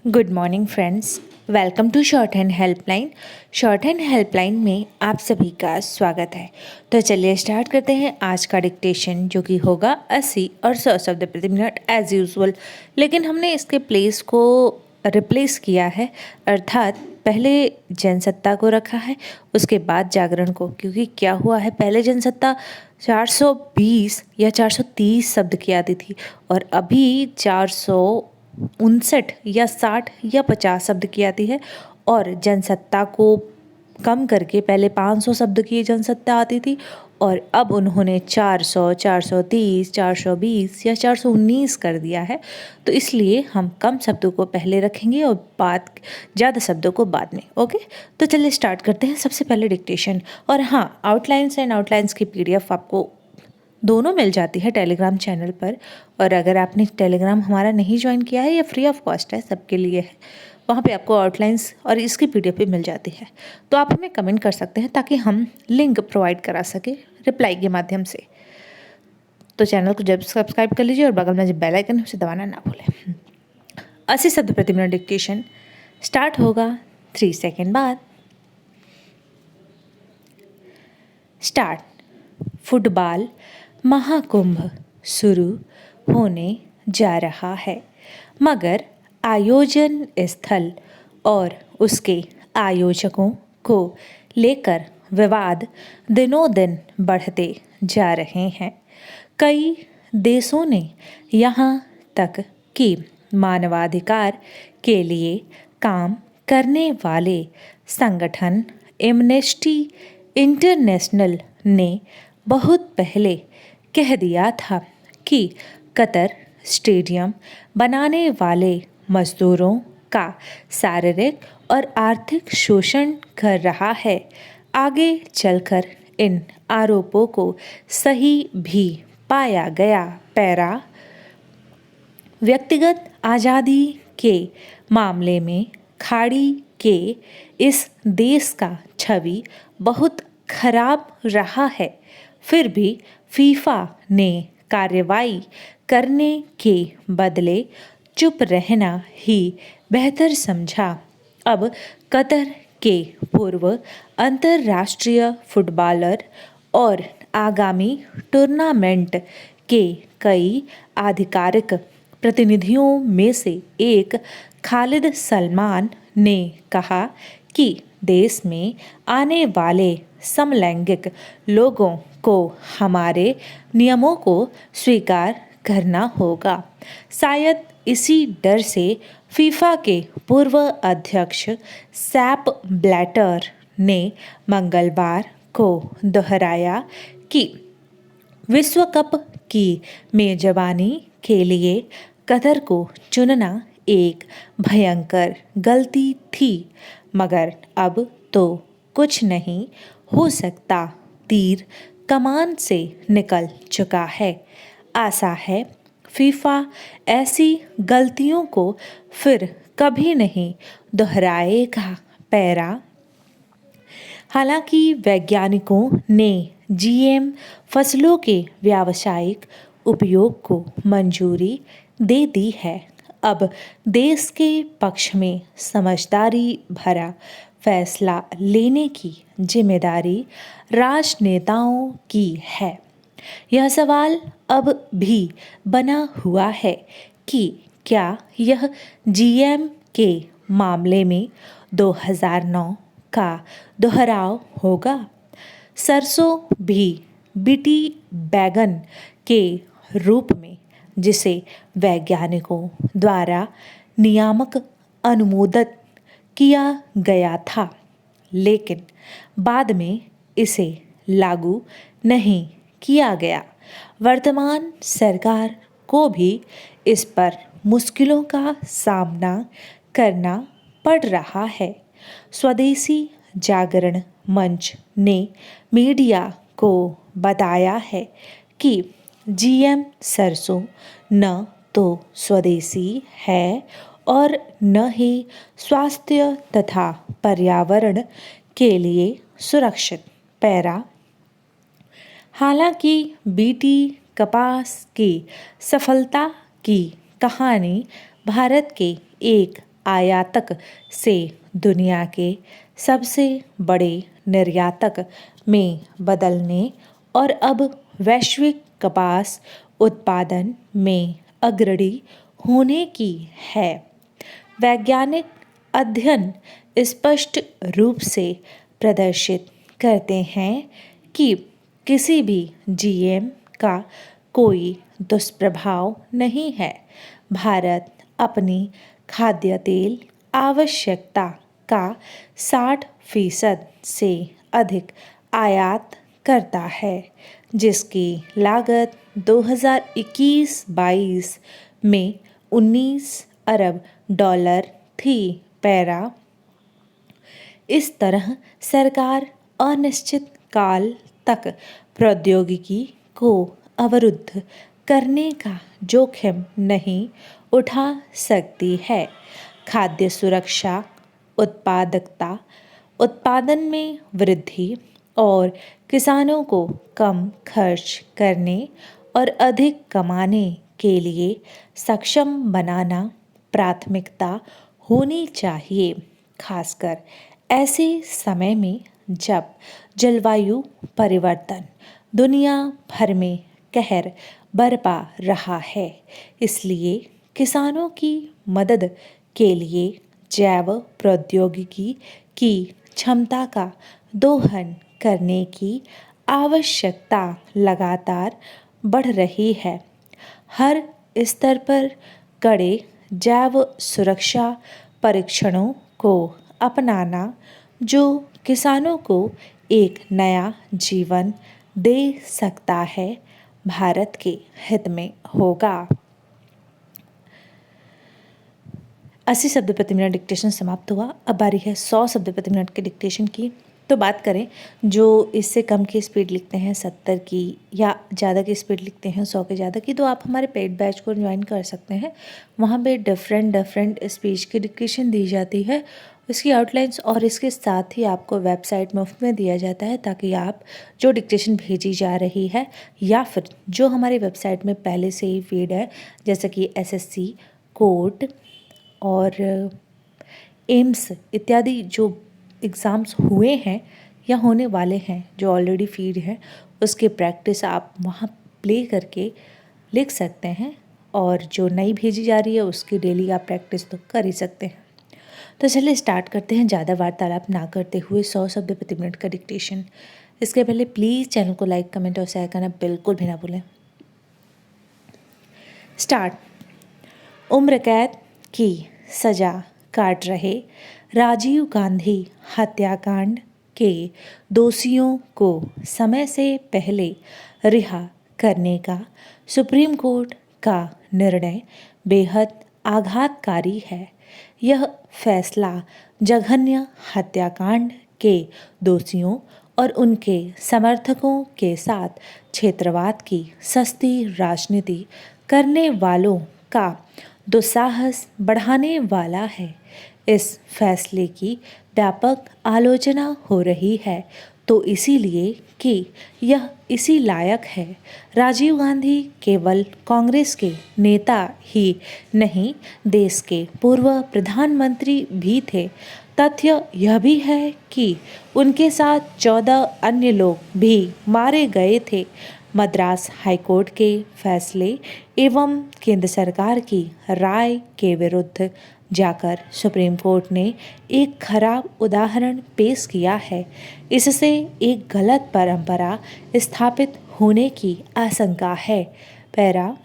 Good morning friends, welcome to short hand helpline. Short hand helpline में आप सभी का स्वागत है। तो चलिए स्टार्ट करते हैं आज का डिक्टेशन, जो कि होगा 80 और 100 शब्द प्रति मिनट एज यूजुअल। लेकिन हमने इसके प्लेस को रिप्लेस किया है, अर्थात पहले जनसत्ता को रखा है, उसके बाद जागरण को। क्योंकि क्या हुआ है, पहले जनसत्ता 420 या 430 शब्द की आती थी और अभी 459 या 60 या 50 शब्द की आती है। और जनसत्ता को कम करके पहले 500 शब्द की जनसत्ता आती थी और अब उन्होंने 400, 430, 420 या 419 कर दिया है। तो इसलिए हम कम शब्दों को पहले रखेंगे और बात ज़्यादा शब्दों को बाद में। ओके, तो चलिए स्टार्ट करते हैं। सबसे पहले डिक्टेशन। और हाँ, आउटलाइंस एंड आउटलाइंस की PDF आपको दोनों मिल जाती है टेलीग्राम चैनल पर। और अगर आपने टेलीग्राम हमारा नहीं ज्वाइन किया है, या फ्री ऑफ कॉस्ट है, सबके लिए है, वहाँ पे आपको आउटलाइंस और इसकी PDF भी मिल जाती है। तो आप हमें कमेंट कर सकते हैं ताकि हम लिंक प्रोवाइड करा सके रिप्लाई के माध्यम से। तो चैनल को जब सब्सक्राइब कर लीजिए और बगल में जो बेल आइकन है उसे दबाना ना भूलें। 80 शब्द प्रति मिनट डिक्टेशन स्टार्ट होगा 3 सेकेंड बाद। स्टार्ट। फुटबॉल महाकुंभ शुरू होने जा रहा है, मगर आयोजन स्थल और उसके आयोजकों को लेकर विवाद दिनों दिन बढ़ते जा रहे हैं। कई देशों ने यहाँ तक कि मानवाधिकार के लिए काम करने वाले संगठन एमनेस्टी इंटरनेशनल ने बहुत पहले कह दिया था कि कतर स्टेडियम बनाने वाले मजदूरों का शारीरिक और आर्थिक शोषण कर रहा है। आगे चलकर इन आरोपों को सही भी पाया गया। पैरा। व्यक्तिगत आज़ादी के मामले में खाड़ी के इस देश का छवि बहुत खराब रहा है, फिर भी फीफा ने कार्रवाई करने के बदले चुप रहना ही बेहतर समझा। अब कतर के पूर्व अंतर्राष्ट्रीय फुटबॉलर और आगामी टूर्नामेंट के कई आधिकारिक प्रतिनिधियों में से एक खालिद सलमान ने कहा कि देश में आने वाले समलैंगिक लोगों को हमारे नियमों को स्वीकार करना होगा। शायद इसी डर से फीफा के पूर्व अध्यक्ष सैप ब्लैटर ने मंगलवार को दोहराया कि विश्व कप की मेजबानी के लिए कतर को चुनना एक भयंकर गलती थी, मगर अब तो कुछ नहीं हो सकता। तीर कमान से निकल चुका है। आशा है फीफा ऐसी गलतियों को फिर कभी नहीं दोहराएगा। पैरा। हालांकि वैज्ञानिकों ने जीएम फसलों के व्यावसायिक उपयोग को मंजूरी दे दी है, अब देश के पक्ष में समझदारी भरा फैसला लेने की जिम्मेदारी राजनेताओं की है। यह सवाल अब भी बना हुआ है कि क्या यह जीएम के मामले में 2009 का दोहराव होगा। सरसों भी बीटी बैगन के रूप में, जिसे वैज्ञानिकों द्वारा नियामक अनुमोदित किया गया था, लेकिन बाद में इसे लागू नहीं किया गया। वर्तमान सरकार को भी इस पर मुश्किलों का सामना करना पड़ रहा है। स्वदेशी जागरण मंच ने मीडिया को बताया है कि जीएम सरसों न तो स्वदेशी है और न ही स्वास्थ्य तथा पर्यावरण के लिए सुरक्षित। पैरा। हालांकि बीटी कपास की सफलता की कहानी भारत के एक आयातक से दुनिया के सबसे बड़े निर्यातक में बदलने और अब वैश्विक कपास उत्पादन में अग्रणी होने की है। वैज्ञानिक अध्ययन स्पष्ट रूप से प्रदर्शित करते हैं कि किसी भी जीएम का कोई दुष्प्रभाव नहीं है। भारत अपनी खाद्य तेल आवश्यकता का 60% से अधिक आयात करता है, जिसकी लागत 2021-22 में 19 अरब डॉलर थी। पैरा इस तरह सरकार अनिश्चित काल तक प्रौद्योगिकी को अवरुद्ध करने का जोखिम नहीं उठा सकती है। खाद्य सुरक्षा, उत्पादकता, उत्पादन में वृद्धि और किसानों को कम खर्च करने और अधिक कमाने के लिए सक्षम बनाना प्राथमिकता होनी चाहिए, खासकर ऐसे समय में जब जलवायु परिवर्तन दुनिया भर में कहर बरपा रहा है। इसलिए किसानों की मदद के लिए जैव प्रौद्योगिकी की क्षमता का दोहन करने की आवश्यकता लगातार बढ़ रही है। हर स्तर पर कड़े जैव सुरक्षा परीक्षणों को अपनाना जो किसानों को एक नया जीवन दे सकता है, भारत के हित में होगा। 80 शब्द प्रति मिनट डिक्टेशन समाप्त हुआ। अब बारी है 100 शब्द प्रति मिनट के डिक्टेशन की। तो बात करें जो इससे कम की स्पीड लिखते हैं 70 की या ज़्यादा की स्पीड लिखते हैं 100 के ज़्यादा की, तो आप हमारे पेड बैच को ज्वाइन कर सकते हैं। वहाँ पे डिफरेंट स्पीच की डिक्टेशन दी जाती है, इसकी आउटलाइंस और इसके साथ ही आपको वेबसाइट मुफ्त में दिया जाता है, ताकि आप जो डिक्टेशन भेजी जा रही है या फिर जो हमारी वेबसाइट में पहले से ही फीड है, जैसे कि SSC, कोर्ट और एम्स इत्यादि जो एग्ज़ाम्स हुए हैं या होने वाले हैं, जो ऑलरेडी फीड है, उसकी प्रैक्टिस आप वहाँ प्ले करके लिख सकते हैं, और जो नई भेजी जा रही है उसकी डेली आप प्रैक्टिस तो कर ही सकते हैं। तो चलिए स्टार्ट करते हैं ज़्यादा वार्तालाप ना करते हुए 100 शब्द प्रति मिनट का डिक्टेशन। इसके पहले प्लीज़ चैनल को लाइक, कमेंट और शेयर करना बिल्कुल भी ना भूलें। स्टार्ट। उम्र कैद की सज़ा काट रहे राजीव गांधी हत्याकांड के दोषियों को समय से पहले रिहा करने का सुप्रीम कोर्ट का निर्णय बेहद आघातकारी है। यह फैसला जघन्य हत्याकांड के दोषियों और उनके समर्थकों के साथ क्षेत्रवाद की सस्ती राजनीति करने वालों का दुस्साहस बढ़ाने वाला है। इस फैसले की व्यापक आलोचना हो रही है, तो इसीलिए कि यह इसी लायक है। राजीव गांधी केवल कांग्रेस के नेता ही नहीं, देश के पूर्व प्रधानमंत्री भी थे। तथ्य यह भी है कि उनके साथ 14 अन्य लोग भी मारे गए थे। मद्रास हाईकोर्ट के फैसले एवं केंद्र सरकार की राय के विरुद्ध जाकर सुप्रीम कोर्ट ने एक खराब उदाहरण पेश किया है। इससे एक गलत परंपरा स्थापित होने की आशंका है। पैरा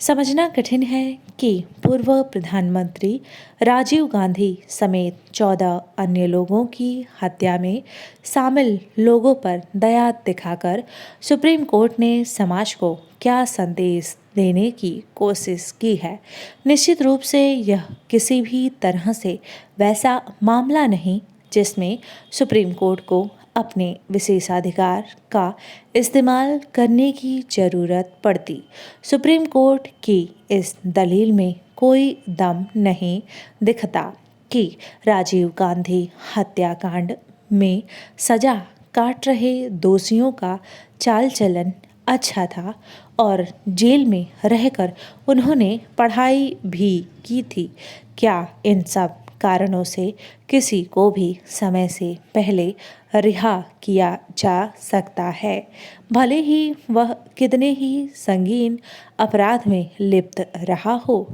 समझना कठिन है कि पूर्व प्रधानमंत्री राजीव गांधी समेत 14 अन्य लोगों की हत्या में शामिल लोगों पर दया दिखाकर सुप्रीम कोर्ट ने समाज को क्या संदेश देने की कोशिश की है। निश्चित रूप से यह किसी भी तरह से वैसा मामला नहीं जिसमें सुप्रीम कोर्ट को अपने विशेषाधिकार का इस्तेमाल करने की ज़रूरत पड़ती। सुप्रीम कोर्ट की इस दलील में कोई दम नहीं दिखता कि राजीव गांधी हत्याकांड में सज़ा काट रहे दोषियों का चाल चलन अच्छा था और जेल में रहकर उन्होंने पढ़ाई भी की थी। क्या इन सब कारणों से किसी को भी समय से पहले रिहा किया जा सकता है, भले ही वह कितने ही संगीन अपराध में लिप्त रहा हो।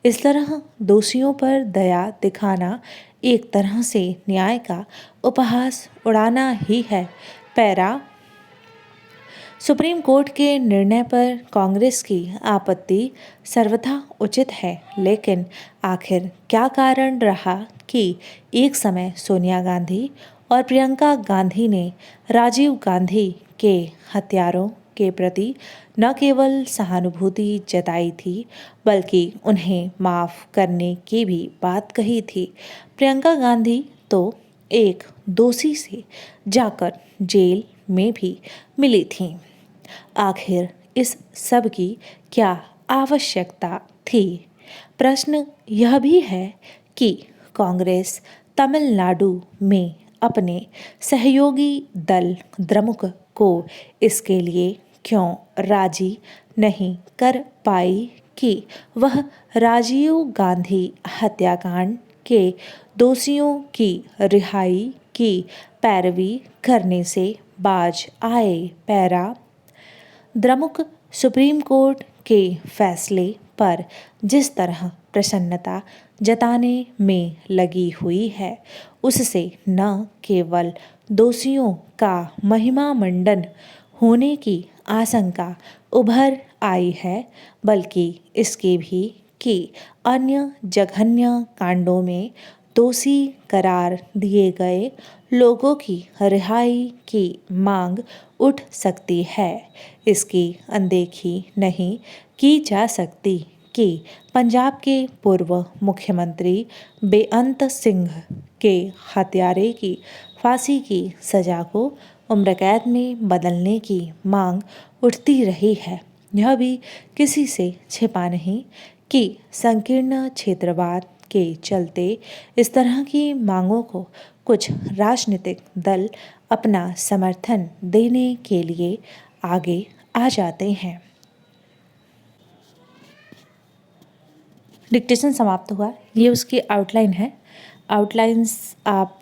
इस तरह दोषियों पर दया दिखाना एक तरह से न्याय का उपहास उड़ाना ही है। पैरा सुप्रीम कोर्ट के निर्णय पर कांग्रेस की आपत्ति सर्वथा उचित है, लेकिन आखिर क्या कारण रहा कि एक समय सोनिया गांधी और प्रियंका गांधी ने राजीव गांधी के हत्यारों के प्रति न केवल सहानुभूति जताई थी, बल्कि उन्हें माफ़ करने की भी बात कही थी। प्रियंका गांधी तो एक दोषी से जाकर जेल में भी मिली थीं। आखिर इस सब की क्या आवश्यकता थी? प्रश्न यह भी है कि कांग्रेस तमिलनाडु में अपने सहयोगी दल द्रमुक को इसके लिए क्यों राजी नहीं कर पाई कि वह राजीव गांधी हत्याकांड के दोषियों की रिहाई की पैरवी करने से बाज आए। पैरा द्रमुक सुप्रीम कोर्ट के फैसले पर जिस तरह प्रसन्नता जताने में लगी हुई है, उससे न केवल दोषियों का महिमा मंडन होने की आशंका उभर आई है, बल्कि इसके भी कि अन्य जघन्य कांडों में दोषी करार दिए गए लोगों की रिहाई की मांग उठ सकती है। इसकी अनदेखी नहीं की जा सकती कि पंजाब के पूर्व मुख्यमंत्री बेअंत सिंह के हत्यारे की फांसी की सज़ा को उम्र कैद में बदलने की मांग उठती रही है। यह भी किसी से छिपा नहीं कि संकीर्ण क्षेत्रवाद के चलते इस तरह की मांगों को कुछ राजनीतिक दल अपना समर्थन देने के लिए आगे आ जाते हैं। डिक्टेशन समाप्त हुआ। ये उसकी आउटलाइन है। आउटलाइंस आप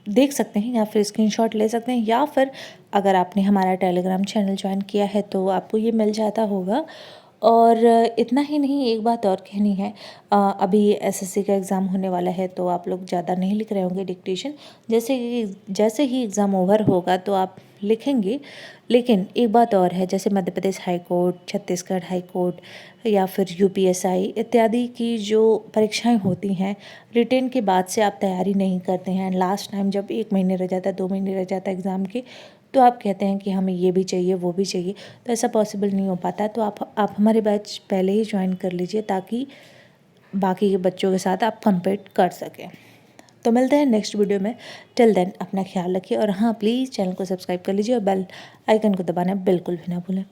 देख सकते हैं या फिर स्क्रीनशॉट ले सकते हैं, या फिर अगर आपने हमारा टेलीग्राम चैनल ज्वाइन किया है तो आपको ये मिल जाता होगा। और इतना ही नहीं, एक बात और कहनी है। अभी एसएससी का एग्ज़ाम होने वाला है तो आप लोग ज़्यादा नहीं लिख रहे होंगे डिक्टेशन। जैसे ही एग्ज़ाम ओवर होगा तो आप लिखेंगे। लेकिन एक बात और है, जैसे Madhya Pradesh high court, Chhattisgarh high court या फिर यूपीएसआई इत्यादि की जो परीक्षाएं होती हैं, रिटेन के बाद से आप तैयारी नहीं करते हैं, लास्ट टाइम जब 1 महीने रह जाता है, 2 महीने रह जाता है एग्ज़ाम के, तो आप कहते हैं कि हमें ये भी चाहिए वो भी चाहिए, तो ऐसा पॉसिबल नहीं हो पाता। तो आप हमारे बैच पहले ही ज्वाइन कर लीजिए ताकि बाकी के बच्चों के साथ आप कंपीट कर सकें। तो मिलते हैं नेक्स्ट वीडियो में। टिल देन अपना ख्याल रखिए और हाँ, प्लीज़ चैनल को सब्सक्राइब कर लीजिए और बेल आइकन को दबाना बिल्कुल भी ना भूलें।